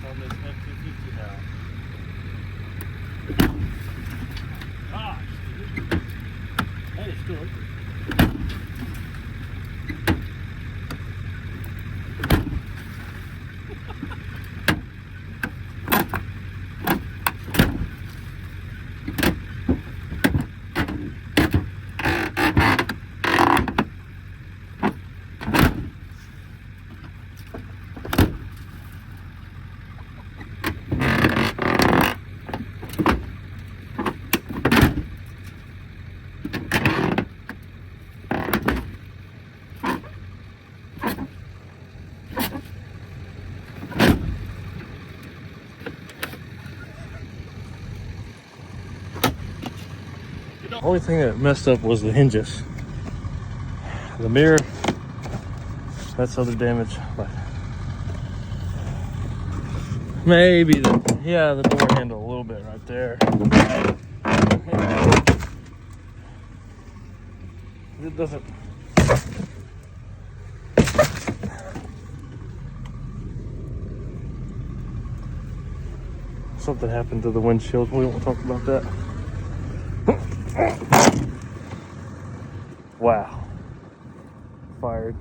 on this F-250 now. Gosh, dude. That is still open. The only thing that messed up was the hinges. The mirror, that's other damage, but maybe the door handle a little bit right there. It doesn't. Something happened to the windshield. We won't talk about that. Wow. Fired.